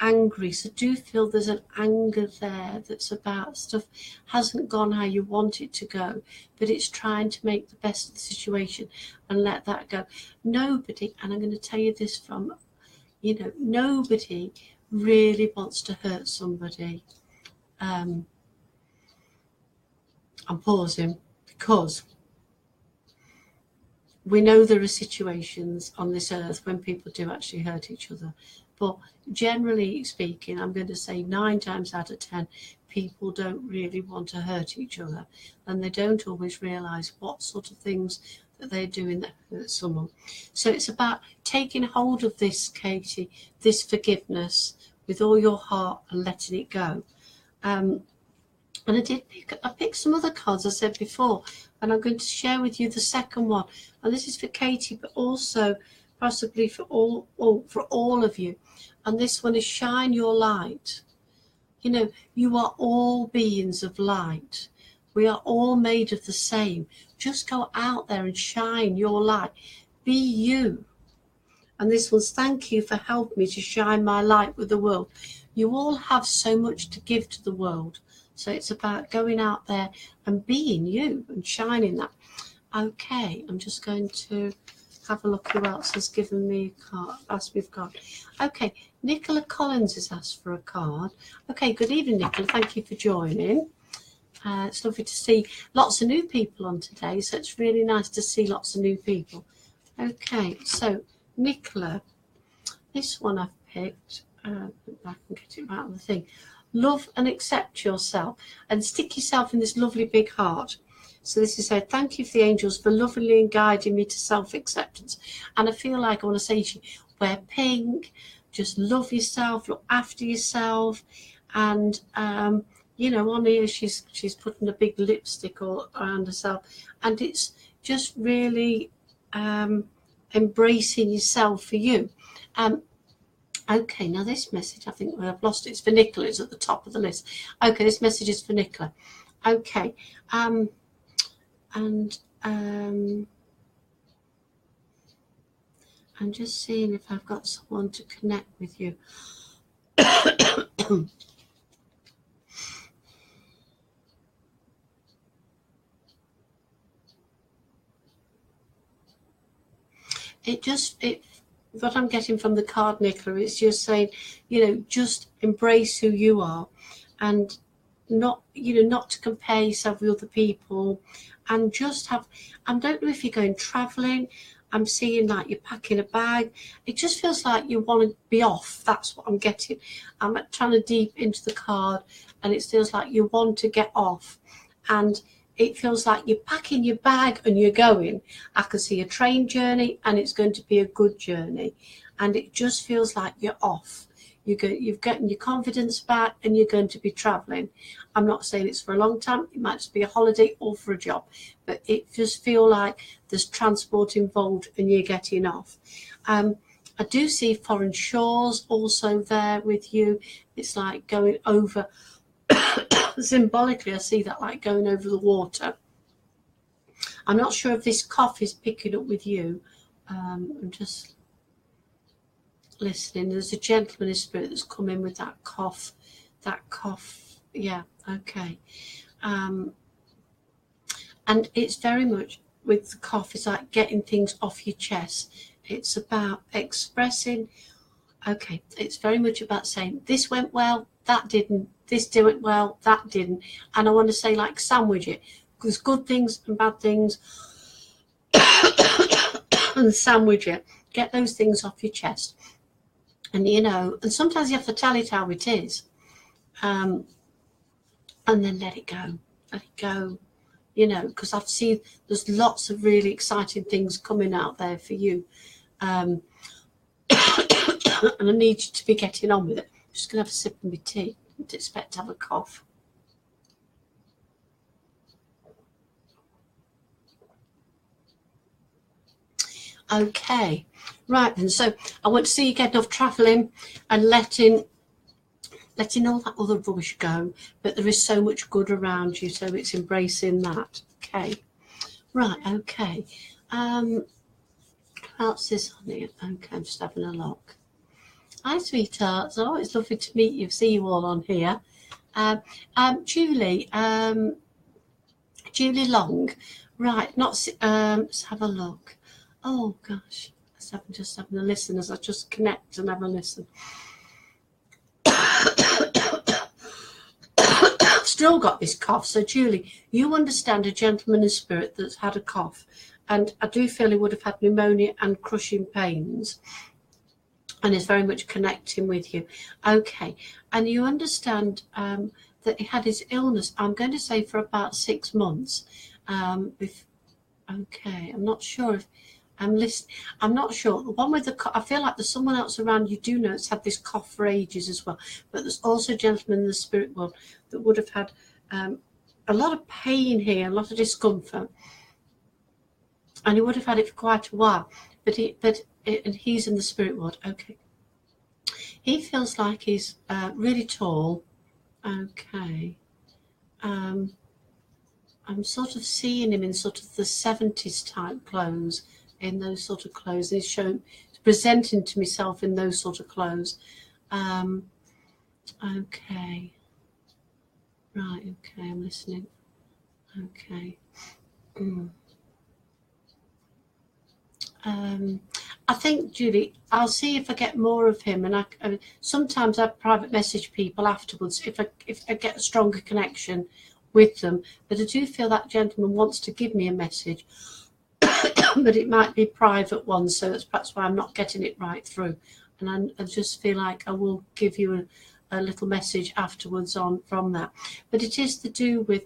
angry. So do feel there's an anger there that's about stuff hasn't gone how you want it to go, but it's trying to make the best of the situation and let that go. Nobody, and I'm going to tell you this from, nobody really wants to hurt somebody. I'm pausing because we know there are situations on this earth when people do actually hurt each other. But generally speaking, I'm going to say 9 times out of 10, people don't really want to hurt each other. And they don't always realise what sort of things that they're doing that hurt someone. So it's about taking hold of this, Katie, this forgiveness with all your heart and letting it go. And I picked some other cards, I said before, and I'm going to share with you the second one. And this is for Katie, but also possibly for all of you. And this one is shine your light. You are all beings of light. We are all made of the same. Just go out there and shine your light. Be you. And this one's, thank you for helping me to shine my light with the world. You all have so much to give to the world. So it's about going out there and being you and shining that. Okay, I'm just going to have a look who else has given me a card, asked me for a card. Okay, Nicola Collins has asked for a card. Okay, good evening, Nicola. Thank you for joining. It's lovely to see lots of new people on today, so it's really nice to see lots of new people. Okay, so Nicola, this one I've picked. I can get it right on the thing. Love and accept yourself and stick yourself in this lovely big heart. So this is said, thank you for the angels for lovingly guiding me to self-acceptance. And I feel like I want to say to you, wear pink, just love yourself, look after yourself. And, you know, on here she's putting a big lipstick all around herself. And it's just really embracing yourself for you. Okay, now this message, I think I've lost it. It's for Nicola. It's at the top of the list. Okay, this message is for Nicola. Okay. And I'm just seeing if I've got someone to connect with you. What I'm getting from the card, Nicola, is just saying, you know, just embrace who you are, and not to compare yourself with other people, and just have, I don't know if you're going traveling, I'm seeing like you're packing a bag. It just feels like you want to be off. That's what I'm getting. I'm trying to deep into the card, and it feels like you want to get off, and it feels like you're packing your bag and you're going. I can see a train journey, and it's going to be a good journey, and it just feels like you're off. You've gotten your confidence back, and you're going to be traveling. I'm not saying it's for a long time. It might just be a holiday or for a job, but it just feels like there's transport involved and you're getting off. I do see foreign shores also there with you. It's like going over, symbolically I see that like going over the water. I'm not sure if this cough is picking up with you. I'm just listening. There's a gentleman in spirit that's come in with that cough. Yeah, okay. And it's very much with the cough, it's like getting things off your chest. It's about expressing. Okay, it's very much about saying this went well, that didn't, this did well, that didn't. And I want to say like sandwich it. There's good things and bad things. And sandwich it. Get those things off your chest. And you know, and sometimes you have to tell it how it is. And then let it go. Let it go. You know, because I've seen there's lots of really exciting things coming out there for you. And I need you to be getting on with it. I'm just going to have a sip of my tea. I didn't expect to have a cough. Okay, right then. So I want to see you getting off travelling and letting all that other rubbish go. But there is so much good around you, so it's embracing that. Okay, right. Okay. What else is on here? Okay, I'm just having a look. Hi, sweethearts. Oh, it's lovely to meet you. See you all on here. Julie. Julie Long. Right. Let's have a look. Oh gosh. Just having a listen as I just connect and have a listen. Still got this cough. So Julie, you understand a gentleman in spirit that's had a cough, and I do feel he would have had pneumonia and crushing pains, and is very much connecting with you. Okay, and you understand that he had his illness, I'm going to say, for about 6 months. Okay, I'm not sure if I'm listening. I'm not sure. The one with the cough, I feel like there's someone else around you do know it's had this cough for ages as well. But there's also a gentleman in the spirit world that would have had a lot of pain here, a lot of discomfort, and he would have had it for quite a while. And he's in the spirit world. Okay, he feels like he's really tall. Okay, I'm sort of seeing him in sort of the 70s type clothes. In those sort of clothes, he's presenting to myself in those sort of clothes. Okay. Right, okay, I'm listening. Okay. I think, Julie, I'll see if I get more of him, and sometimes I private message people afterwards if I get a stronger connection with them. But I do feel that gentleman wants to give me a message, but it might be private one, so that's perhaps why I'm not getting it right through. And I just feel like I will give you a little message afterwards from that. But it is to do with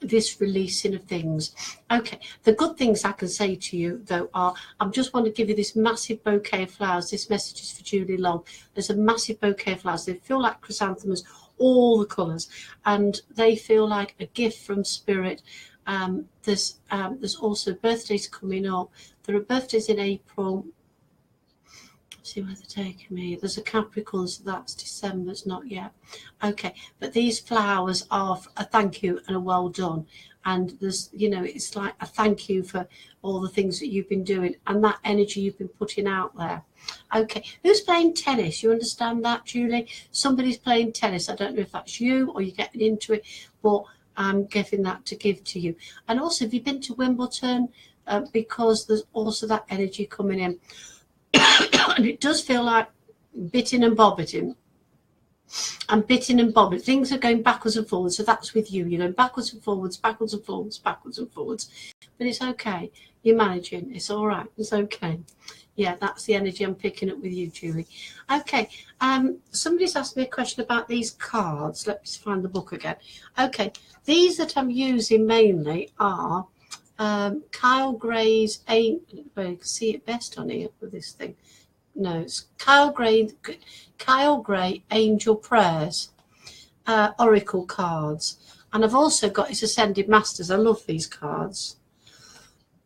this releasing of things. Okay, the good things I can say to you though are, I just want to give you this massive bouquet of flowers. This message is for Julie Long. There's a massive bouquet of flowers. They feel like chrysanthemums, all the colours, and they feel like a gift from spirit. There's also birthdays coming up. There are birthdays in April. See where they're taking me. There's a Capricorn, so that's December. It's not yet. Okay, but these flowers are a thank you and a well done. And there's, it's like a thank you for all the things that you've been doing and that energy you've been putting out there. Okay, who's playing tennis? You understand that, Julie? Somebody's playing tennis. I don't know if that's you or you're getting into it, but I'm giving that to give to you. And also, have you been to Wimbledon? Because there's also that energy coming in. And it does feel like bitting and bobbiting. And bitting and bobbing. Things are going backwards and forwards. So that's with you. You're going backwards and forwards, backwards and forwards, backwards and forwards. But it's okay. You're managing. It's all right. It's okay. Yeah, that's the energy I'm picking up with you, Julie. Okay. Somebody's asked me a question about these cards. Let's find the book again. Okay. These that I'm using mainly are Kyle Gray's you can see it best on here with this thing. No, it's Kyle Gray Angel Prayers Oracle cards. And I've also got his Ascended Masters. I love these cards.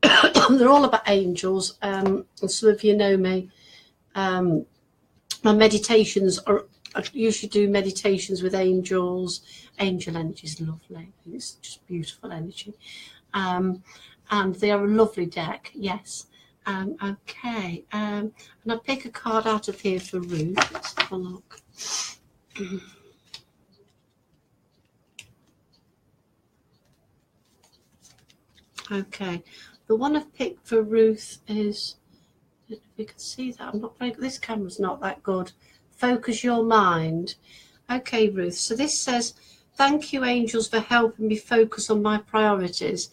They're all about angels. And some of you know me. My meditations I usually do meditations with angels. Angel energy is lovely. It's just beautiful energy. And they are a lovely deck, yes. Okay, and I'll pick a card out of here for Ruth. Let's have a look. Okay, the one I've picked for Ruth is, if you can see that, I'm not very good. This camera's not that good. Focus your mind. Okay, Ruth, so this says, thank you, angels, for helping me focus on my priorities.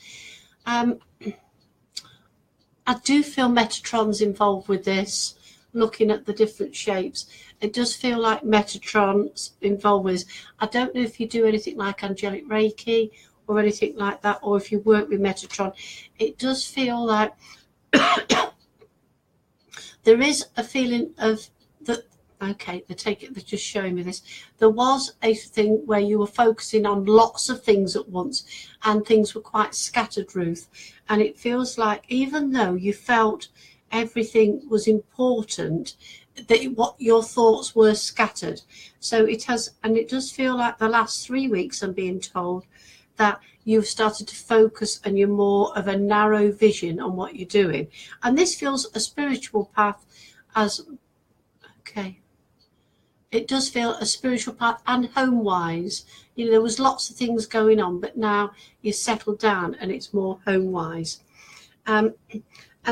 I do feel Metatron's involved with this, looking at the different shapes. It does feel like Metatron's involved with this. I don't know if you do anything like angelic Reiki or anything like that, or if you work with Metatron. It does feel like there is a feeling of that. Okay, they're just showing me this. There was a thing where you were focusing on lots of things at once and things were quite scattered, Ruth. And it feels like even though you felt everything was important, that what your thoughts were scattered. So it does feel like the last 3 weeks, I'm being told, that you've started to focus and you're more of a narrow vision on what you're doing. And this feels a spiritual path as, okay. It does feel a spiritual path and home-wise. There was lots of things going on, but now you're settled down and it's more home-wise. And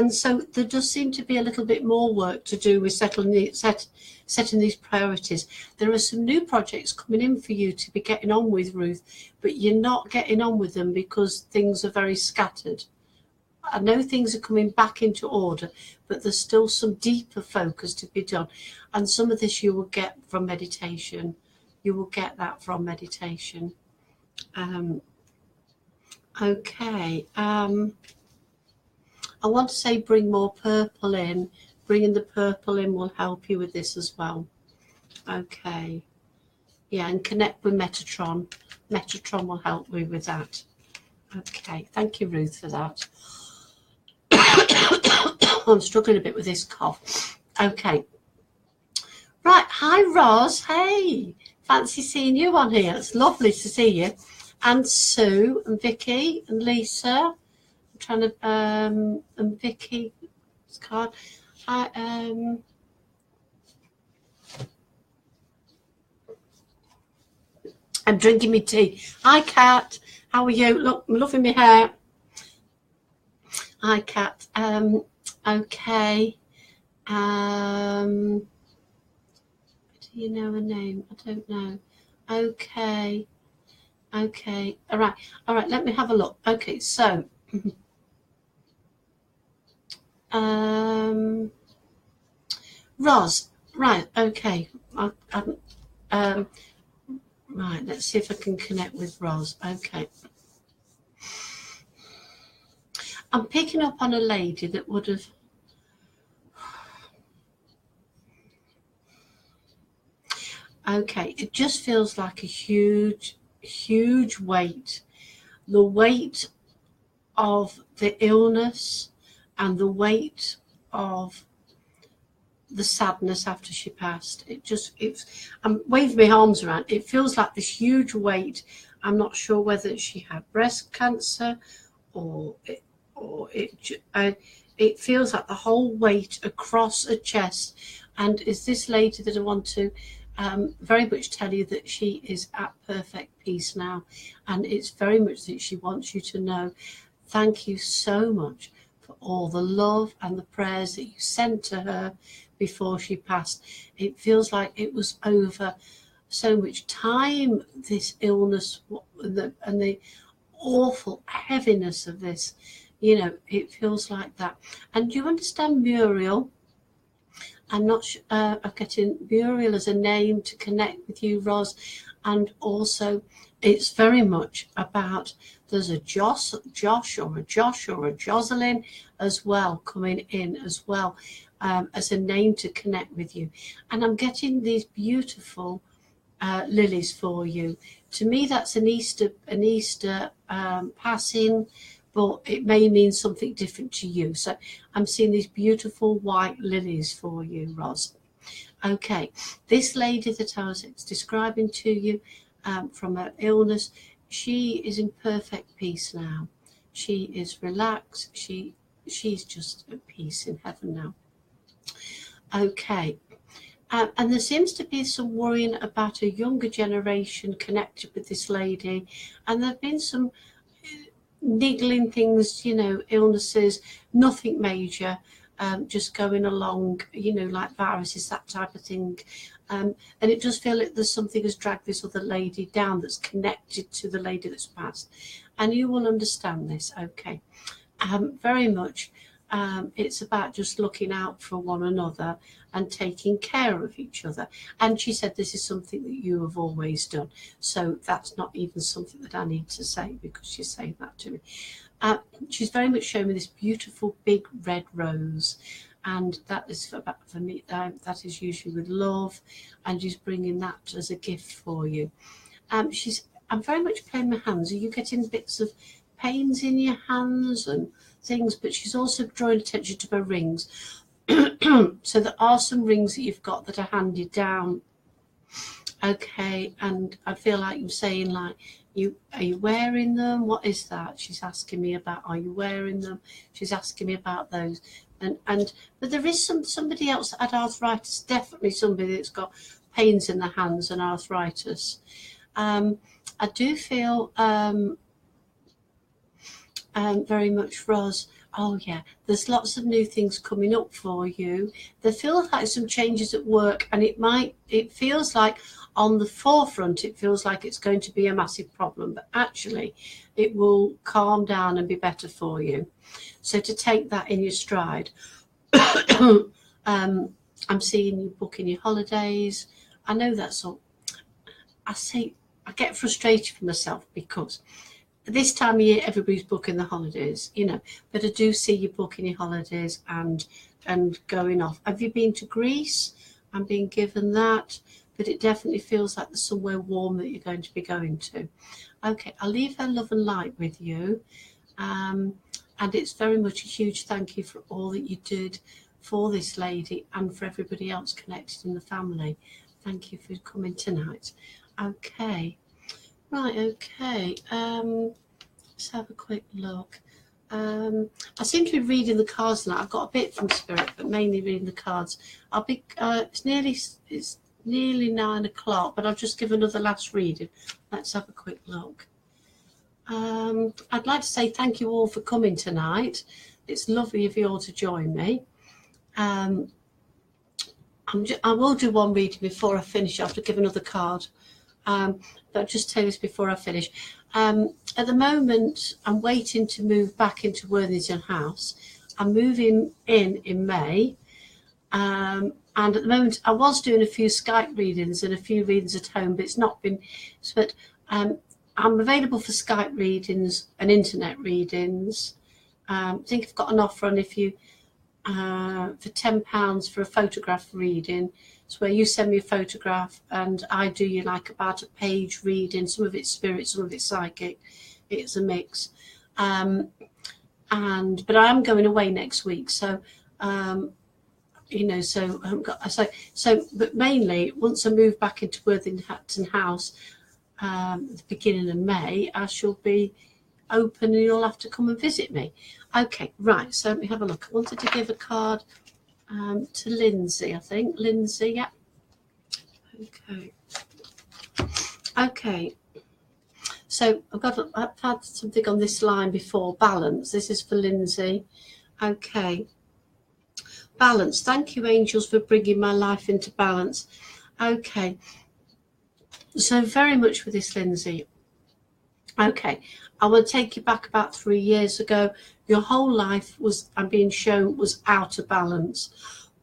so there does seem to be a little bit more work to do with setting these priorities. There are some new projects coming in for you to be getting on with, Ruth, but you're not getting on with them because things are very scattered. I know things are coming back into order, but there's still some deeper focus to be done. And some of this you will get from meditation. You will get that from meditation. Okay. I want to say bring more purple in. Bringing the purple in will help you with this as well. Okay. Yeah, and connect with Metatron. Metatron will help me with that. Okay. Thank you, Ruth, for that. I'm struggling a bit with this cough. Okay. Right. Hi, Roz. Hey. Fancy seeing you on here. It's lovely to see you. And Sue and Vicky and Lisa. I'm trying to, and Vicky, card. I'm drinking my tea. Hi, Kat. How are you? Look, I'm loving my hair. Hi, Kat. Okay. Do you know her name? I don't know. Okay. Okay. All right. All right. Let me have a look. Okay. So, Roz. Right. Okay. Right. Let's see if I can connect with Roz. Okay. I'm picking up on a lady that would have. Okay. It just feels like a huge, huge weight. The weight of the illness and the weight of the sadness after she passed. I'm waving my arms around. It feels like this huge weight. I'm not sure whether she had breast cancer or it feels like the whole weight across her chest. And is this lady that I want to very much tell you that she is at perfect peace now, and it's very much that she wants you to know thank you so much for all the love and the prayers that you sent to her before she passed. It feels like it was over so much time, this illness and the awful heaviness of this. You know, it feels like that. And do you understand Muriel? I'm not sure, I'm getting Muriel as a name to connect with you, Roz. And also, it's very much about, there's a Josh or a Jocelyn as well coming in as well, as a name to connect with you. And I'm getting these beautiful lilies for you. To me, that's an Easter passing, but it may mean something different to you. So I'm seeing these beautiful white lilies for you, Roz. Okay, this lady that I was describing to you from her illness, she is in perfect peace now. She is relaxed. She's just at peace in heaven now. Okay. And there seems to be some worrying about a younger generation connected with this lady. And there have been some niggling things, you know, illnesses, nothing major, just going along, you know, like viruses, that type of thing. And it does feel like there's something has dragged this other lady down that's connected to the lady that's passed. And you will understand this, okay. Very much. It's about just looking out for one another and taking care of each other. And she said this is something that you have always done. So that's not even something that I need to say because she's saying that to me. She's very much showing me this beautiful big red rose. And that is for me, that is usually with love. And she's bringing that as a gift for you. I'm very much playing my hands. Are you getting bits of pains in your hands and things? But she's also drawing attention to my rings. So there are some rings that you've got that are handed down. Okay, and I feel like you're saying, like, are you wearing them? What is that? She's asking me about, are you wearing them? She's asking me about those. But there is somebody else that had arthritis, definitely somebody that's got pains in the hands and arthritis. I do feel very much, Roz. Oh yeah, there's lots of new things coming up for you. There feels like some changes at work, and it feels like on the forefront, it feels like it's going to be a massive problem, but actually it will calm down and be better for you. So to take that in your stride. I'm seeing you booking your holidays. I know that's all. I get frustrated with myself because this time of year everybody's booking the holidays, you know, but I do see you booking your holidays and going off. Have you been to Greece? I'm being given that, but it definitely feels like there's somewhere warm that you're going to be going to. Okay, I'll leave her love and light with you, and it's very much a huge thank you for all that you did for this lady and for everybody else connected in the family. Thank you for coming tonight. Okay. Right, okay. Let's have a quick look. I seem to be reading the cards now. I've got a bit from Spirit, but mainly reading the cards. I'll be. It's nearly 9 o'clock, but I'll just give another last reading. Let's have a quick look. I'd like to say thank you all for coming tonight. It's lovely of you all to join me. I will do one reading before I finish. I have to give another card. But I'll just tell you this before I finish. At the moment, I'm waiting to move back into Worthington House. I'm moving in May. And at the moment, I was doing a few Skype readings and a few readings at home, but it's not been. But I'm available for Skype readings and internet readings. I think I've got an offer on if you for £10 for a photograph reading. It's where you send me a photograph and I do you like about a page reading. Some of it's spirit, some of it's psychic. It's a mix. But I am going away next week, so you know, so I haven't got but mainly once I move back into Worthington House at the beginning of May, I shall be open and you'll have to come and visit me. Okay, right, so let me have a look. I wanted to give a card to Lindsay, I think. Lindsay, yeah. Okay. So I've had something on this line before, balance. This is for Lindsay. Okay. Balance. Thank you, angels, for bringing my life into balance. Okay. So very much with this, Lindsay. Okay. I will take you back about 3 years ago. Your whole life was, I'm being shown, was out of balance.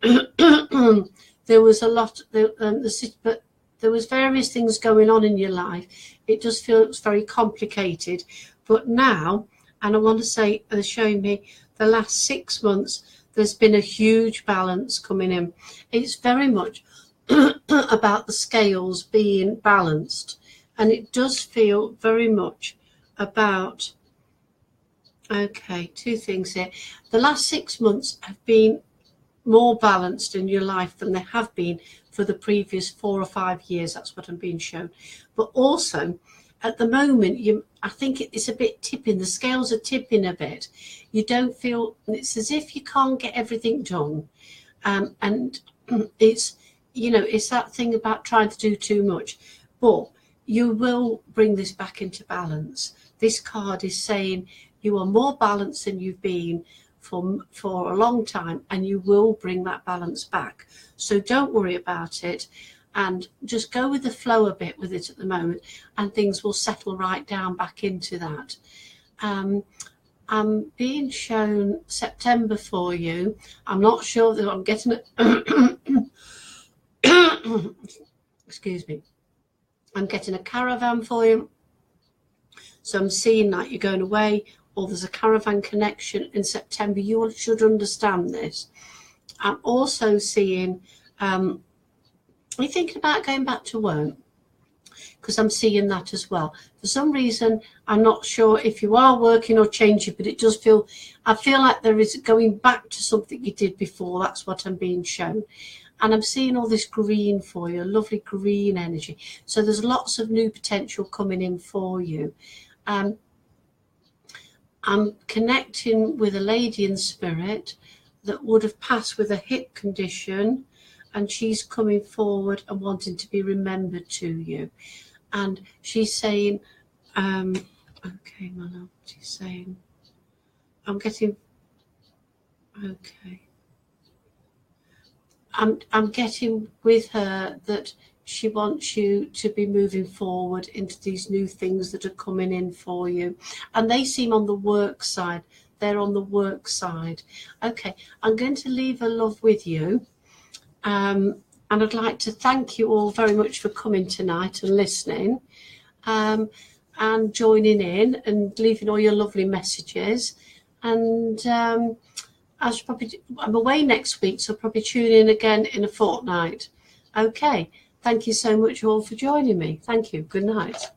There was a lot, but there was various things going on in your life. It just feels very complicated. But now, and I want to say, they're showing me the last 6 months, there's been a huge balance coming in. It's very much about the scales being balanced. And it does feel very much about, okay, two things here. The last 6 months have been more balanced in your life than they have been for the previous 4 or 5 years. That's what I'm being shown. But also, at the moment, I think it's a bit tipping. The scales are tipping a bit. You don't feel, it's as if you can't get everything done. And it's, you know, it's that thing about trying to do too much. But you will bring this back into balance. This card is saying you are more balanced than you've been for a long time, and you will bring that balance back. So don't worry about it and just go with the flow a bit with it at the moment, and things will settle right down back into that. I'm being shown September for you. I'm not sure that I'm getting it. Excuse me. I'm getting a caravan for you. So I'm seeing that you're going away, or there's a caravan connection in September. You should understand this. I'm also seeing, are you thinking about going back to work? Because I'm seeing that as well. For some reason, I'm not sure if you are working or changing, but it does feel, I feel like there is going back to something you did before. That's what I'm being shown. And I'm seeing all this green for you, lovely green energy. So there's lots of new potential coming in for you. I'm connecting with a lady in spirit that would have passed with a hip condition, and she's coming forward and wanting to be remembered to you. And she's saying, okay, my love, she's saying, I'm getting, okay. I'm getting with her that she wants you to be moving forward into these new things that are coming in for you. And they seem on the work side. They're on the work side. Okay, I'm going to leave a love with you. And I'd like to thank you all very much for coming tonight and listening, and joining in and leaving all your lovely messages. And I'm away next week, so I'll probably tune in again in a fortnight. Okay, thank you so much all for joining me. Thank you. Good night.